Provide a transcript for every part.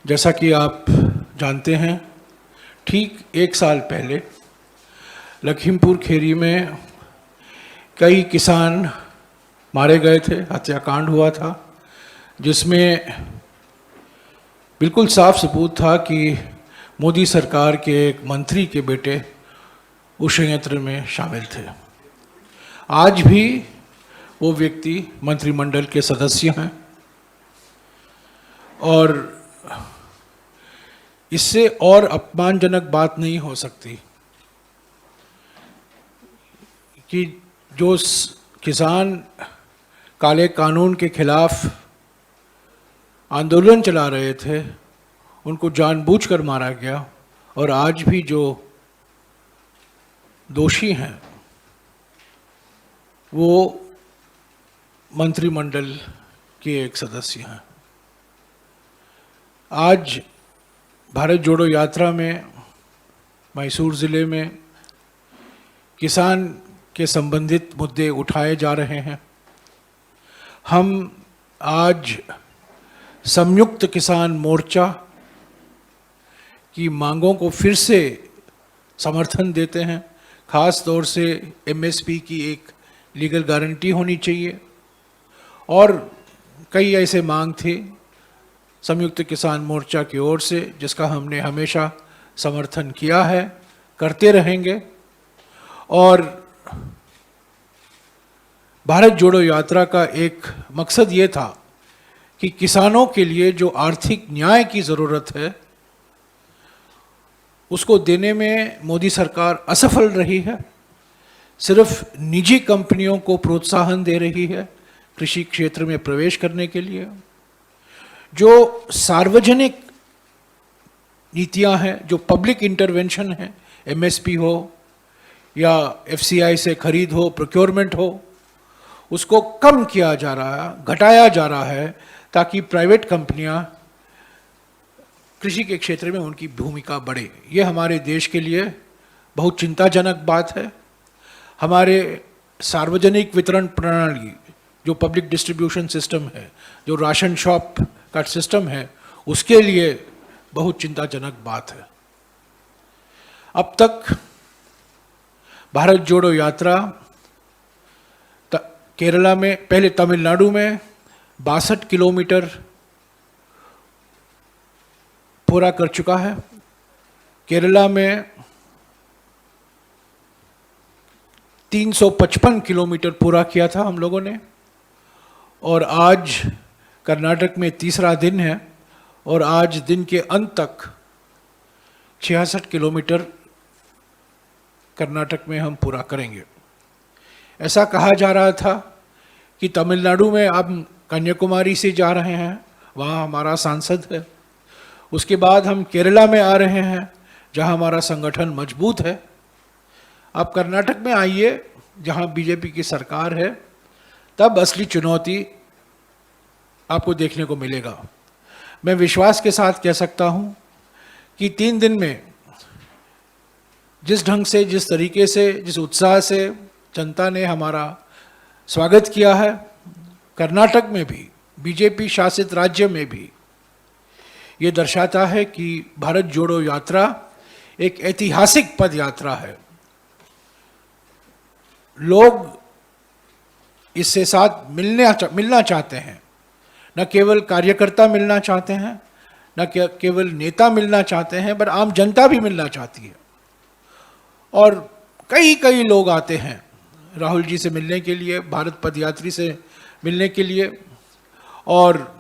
जैसा कि आप जानते हैं, ठीक एक साल पहले लखीमपुर खीरी में कई किसान मारे गए थे, हत्याकांड हुआ था, जिसमें बिल्कुल साफ सबूत था कि मोदी सरकार के एक मंत्री के बेटे उस संयंत्र में शामिल थे। आज भी वो व्यक्ति मंत्रिमंडल के सदस्य हैं और इससे और अपमानजनक बात नहीं हो सकती कि जो किसान काले कानून के खिलाफ आंदोलन चला रहे थे उनको जानबूझकर मारा गया और आज भी जो दोषी हैं वो मंत्रिमंडल के एक सदस्य हैं। आज भारत जोड़ो यात्रा में मैसूर ज़िले में किसान के संबंधित मुद्दे उठाए जा रहे हैं। हम आज संयुक्त किसान मोर्चा की मांगों को फिर से समर्थन देते हैं। ख़ास तौर से एमएसपी की एक लीगल गारंटी होनी चाहिए और कई ऐसे मांग थे संयुक्त किसान मोर्चा की ओर से जिसका हमने हमेशा समर्थन किया है, करते रहेंगे। और भारत जोड़ो यात्रा का एक मकसद ये था कि किसानों के लिए जो आर्थिक न्याय की ज़रूरत है उसको देने में मोदी सरकार असफल रही है। सिर्फ निजी कंपनियों को प्रोत्साहन दे रही है कृषि क्षेत्र में प्रवेश करने के लिए। जो सार्वजनिक नीतियां हैं, जो पब्लिक इंटरवेंशन है, एमएसपी हो या एफसीआई से खरीद हो, प्रोक्योरमेंट हो, उसको कम किया जा रहा है, घटाया जा रहा है ताकि प्राइवेट कंपनियां कृषि के क्षेत्र में उनकी भूमिका बढ़े। ये हमारे देश के लिए बहुत चिंताजनक बात है। हमारे सार्वजनिक वितरण प्रणाली, जो पब्लिक डिस्ट्रीब्यूशन सिस्टम है, जो राशन शॉप का सिस्टम है, उसके लिए बहुत चिंताजनक बात है। अब तक भारत जोड़ो यात्रा केरला में, पहले तमिलनाडु में 62 किलोमीटर पूरा कर चुका है। केरला में 355 किलोमीटर पूरा किया था हम लोगों ने और आज कर्नाटक में तीसरा दिन है और आज दिन के अंत तक 66 किलोमीटर कर्नाटक में हम पूरा करेंगे। ऐसा कहा जा रहा था कि तमिलनाडु में अब कन्याकुमारी से जा रहे हैं, वहाँ हमारा सांसद है। उसके बाद हम केरला में आ रहे हैं जहाँ हमारा संगठन मजबूत है। अब कर्नाटक में आइए जहाँ बीजेपी की सरकार है, तब असली चुनौती आपको देखने को मिलेगा। मैं विश्वास के साथ कह सकता हूँ कि 3 दिन में जिस ढंग से, जिस तरीके से, जिस उत्साह से जनता ने हमारा स्वागत किया है, कर्नाटक में भी, बीजेपी शासित राज्य में भी, ये दर्शाता है कि भारत जोड़ो यात्रा एक ऐतिहासिक पद यात्रा है। लोग इससे साथ मिलना चाहते हैं। न केवल कार्यकर्ता मिलना चाहते हैं, न केवल नेता मिलना चाहते हैं, पर आम जनता भी मिलना चाहती है। और कई लोग आते हैं राहुल जी से मिलने के लिए, भारत पदयात्री से मिलने के लिए। और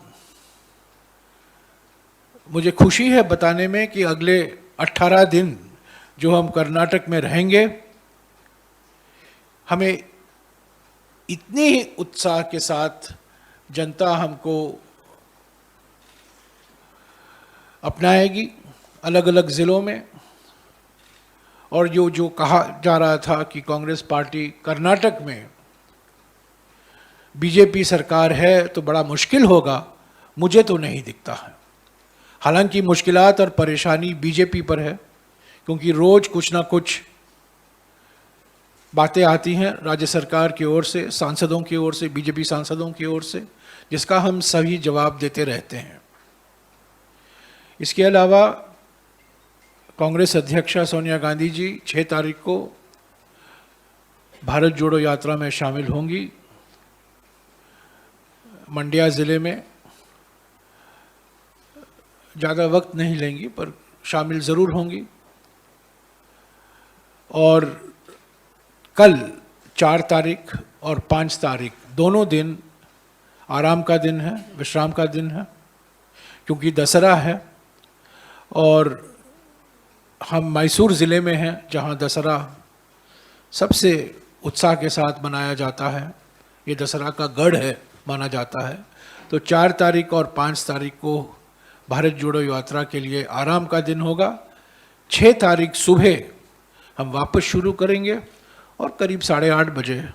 मुझे खुशी है बताने में कि अगले 18 दिन जो हम कर्नाटक में रहेंगे, हमें इतने ही उत्साह के साथ जनता हमको अपनाएगी अलग अलग ज़िलों में। और जो कहा जा रहा था कि कांग्रेस पार्टी कर्नाटक में बीजेपी सरकार है तो बड़ा मुश्किल होगा, मुझे तो नहीं दिखता है। हालांकि मुश्किलात और परेशानी बीजेपी पर है, क्योंकि रोज़ कुछ ना कुछ बातें आती हैं राज्य सरकार की ओर से, सांसदों की ओर से, बीजेपी सांसदों की ओर से, जिसका हम सभी जवाब देते रहते हैं। इसके अलावा कांग्रेस अध्यक्षा सोनिया गांधी जी 6 तारीख को भारत जोड़ो यात्रा में शामिल होंगी। मंड्या ज़िले में ज़्यादा वक्त नहीं लेंगी पर शामिल ज़रूर होंगी। और कल 4 तारीख और 5 तारीख दोनों दिन आराम का दिन है, विश्राम का दिन है, क्योंकि दशहरा है और हम मैसूर ज़िले में हैं जहां दशहरा सबसे उत्साह के साथ मनाया जाता है। ये दशहरा का गढ़ है माना जाता है। तो 4 तारीख और 5 तारीख को भारत जोड़ो यात्रा के लिए आराम का दिन होगा। 6 तारीख सुबह हम वापस शुरू करेंगे और करीब 8:30 बजे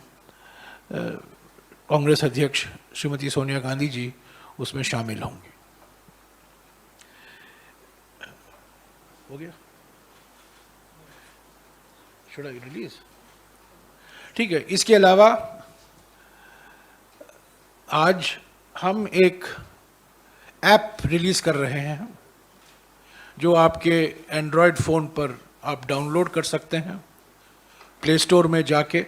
कांग्रेस अध्यक्ष श्रीमती सोनिया गांधी जी उसमें शामिल होंगी। हो गया? Should I release? ठीक है। इसके अलावा आज हम एक ऐप रिलीज कर रहे हैं जो आपके एंड्रॉयड फ़ोन पर आप डाउनलोड कर सकते हैं। प्ले स्टोर में जाके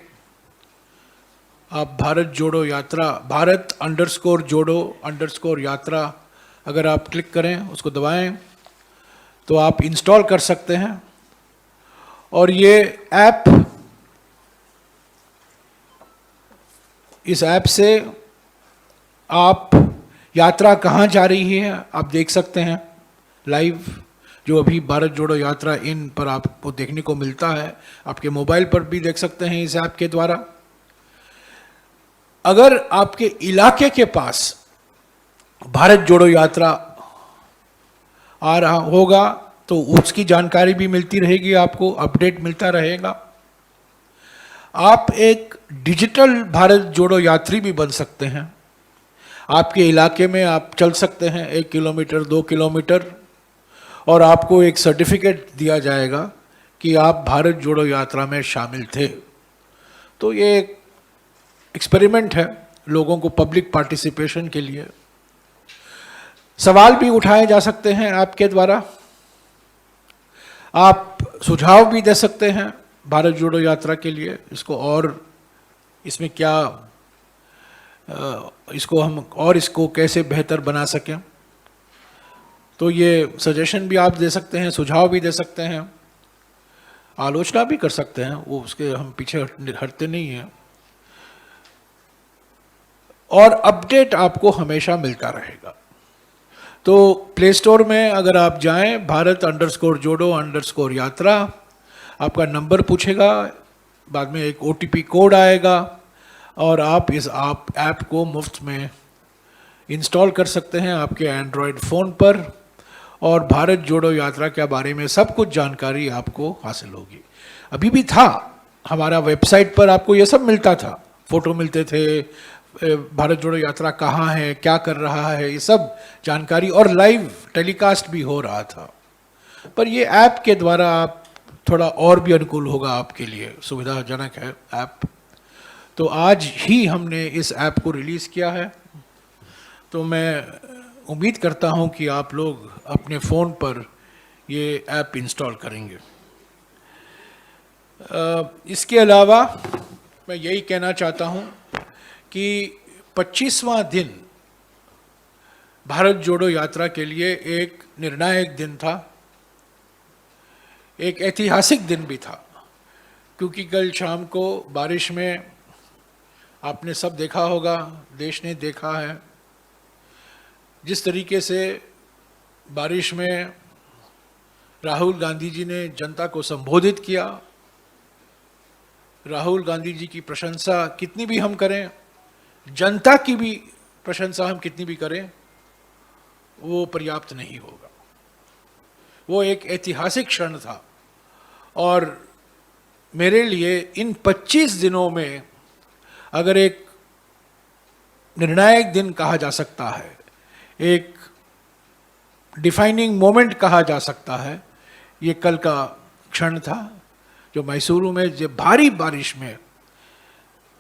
आप भारत जोड़ो यात्रा, भारत_जोड़ो_यात्रा अगर आप क्लिक करें, उसको दबाएं तो आप इंस्टॉल कर सकते हैं। और ये ऐप, इस ऐप से आप यात्रा कहाँ जा रही है आप देख सकते हैं लाइव, जो अभी भारत जोड़ो यात्रा इन पर आपको देखने को मिलता है। आपके मोबाइल पर भी देख सकते हैं इस ऐप के द्वारा। अगर आपके इलाके के पास भारत जोड़ो यात्रा आ रहा होगा तो उसकी जानकारी भी मिलती रहेगी, आपको अपडेट मिलता रहेगा। आप एक डिजिटल भारत जोड़ो यात्री भी बन सकते हैं। आपके इलाके में आप चल सकते हैं 1 किलोमीटर 2 किलोमीटर और आपको एक सर्टिफिकेट दिया जाएगा कि आप भारत जोड़ो यात्रा में शामिल थे। तो ये एक एक्सपेरिमेंट है लोगों को पब्लिक पार्टिसिपेशन के लिए। सवाल भी उठाए जा सकते हैं आपके द्वारा, आप सुझाव भी दे सकते हैं भारत जोड़ो यात्रा के लिए। इसको और इसमें क्या इसको हम और इसको कैसे बेहतर बना सकें, तो ये सजेशन भी आप दे सकते हैं, सुझाव भी दे सकते हैं, आलोचना भी कर सकते हैं, वो उसके हम पीछे हटते नहीं हैं। और अपडेट आपको हमेशा मिलता रहेगा। तो प्ले स्टोर में अगर आप जाएं, भारत_जोड़ो_यात्रा, आपका नंबर पूछेगा, बाद में एक OTP कोड आएगा और आप इस ऐप को मुफ्त में इंस्टॉल कर सकते हैं आपके एंड्रॉयड फ़ोन पर। और भारत जोड़ो यात्रा के बारे में सब कुछ जानकारी आपको हासिल होगी। अभी भी था हमारा वेबसाइट पर, आपको ये सब मिलता था, फ़ोटो मिलते थे, भारत जोड़ो यात्रा कहाँ है, क्या कर रहा है, ये सब जानकारी, और लाइव टेलीकास्ट भी हो रहा था। पर ये ऐप के द्वारा आप थोड़ा और भी अनुकूल होगा, आपके लिए सुविधाजनक है ऐप। तो आज ही हमने इस ऐप को रिलीज़ किया है। तो मैं उम्मीद करता हूँ कि आप लोग अपने फ़ोन पर ये ऐप इंस्टॉल करेंगे। इसके अलावा मैं यही कहना चाहता हूँ कि 25वां दिन भारत जोड़ो यात्रा के लिए एक निर्णायक दिन था, एक ऐतिहासिक दिन भी था, क्योंकि कल शाम को बारिश में आपने सब देखा होगा, देश ने देखा है जिस तरीके से बारिश में राहुल गांधी जी ने जनता को संबोधित किया। राहुल गांधी जी की प्रशंसा कितनी भी हम करें, जनता की भी प्रशंसा हम कितनी भी करें, वो पर्याप्त नहीं होगा। वो एक ऐतिहासिक क्षण था और मेरे लिए इन 25 दिनों में अगर एक निर्णायक दिन कहा जा सकता है, एक डिफाइनिंग मोमेंट कहा जा सकता है, ये कल का क्षण था जो मैसूरू में जब भारी बारिश में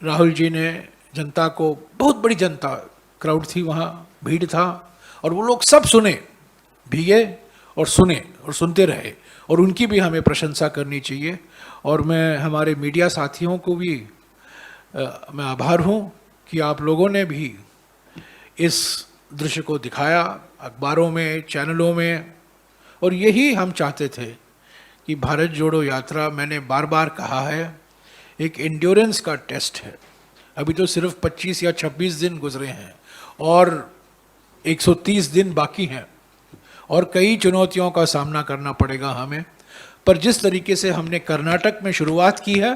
राहुल जी ने जनता को, बहुत बड़ी जनता क्राउड थी वहाँ, भीड़ था, और वो लोग सब सुने, भीगे और सुने और सुनते रहे, और उनकी भी हमें प्रशंसा करनी चाहिए। और मैं हमारे मीडिया साथियों को भी मैं आभार हूँ कि आप लोगों ने भी इस दृश्य को दिखाया अखबारों में, चैनलों में। और यही हम चाहते थे कि भारत जोड़ो यात्रा, मैंने बार बार कहा है, एक एंड्योरेंस का टेस्ट है। अभी तो सिर्फ 25 या 26 दिन गुजरे हैं और 130 दिन बाकी हैं और कई चुनौतियों का सामना करना पड़ेगा हमें। पर जिस तरीके से हमने कर्नाटक में शुरुआत की है,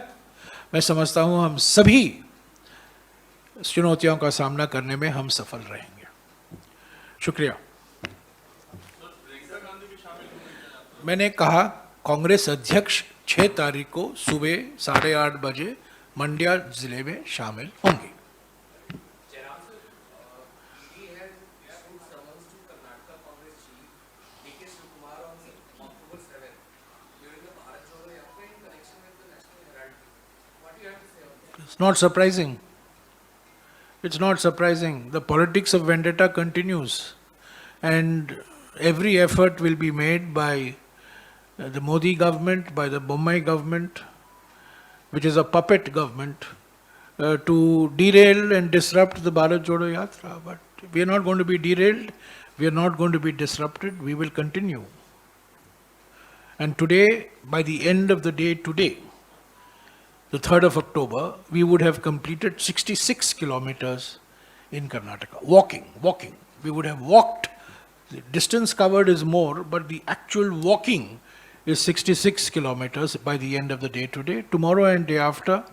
मैं समझता हूँ हम सभी चुनौतियों का सामना करने में हम सफल रहेंगे। शुक्रिया। मैंने कहा कांग्रेस अध्यक्ष 6 तारीख को सुबह 8:30 बजे मंड्या जिले में शामिल होंगे। It's not surprising. It's not surprising. The politics of vendetta continues, and every effort will be made by the Modi government, by the Bombay government, which is a puppet government, to derail and disrupt the Bharat Jodo Yatra. But we are not going to be derailed, we are not going to be disrupted, we will continue. And today, by the end of the day today, the 3rd of October, we would have completed 66 kilometers in Karnataka. Walking. We would have walked. The distance covered is more, but the actual walking is 66 kilometers by the end of the day today. Tomorrow and day after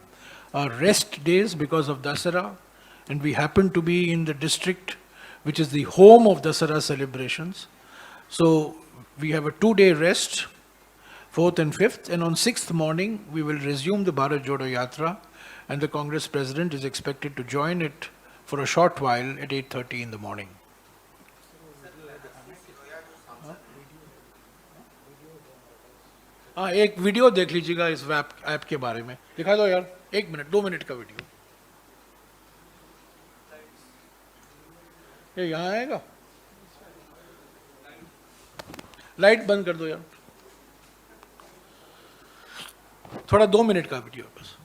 are rest days because of Dasara, and we happen to be in the district which is the home of Dasara celebrations. So we have a 2-day rest, 4th and 5th, and on 6th morning we will resume the Bharat Jodo Yatra, and the Congress President is expected to join it for a short while at 8:30 in the morning. हाँ, एक video देख लीजिएगा इस app के बारे में। दिखा दो यार, 1 मिनट 2 मिनट का वीडियो। ये यहाँ आएगा, लाइट बंद कर दो यार, थोड़ा 2 मिनट का वीडियो बस।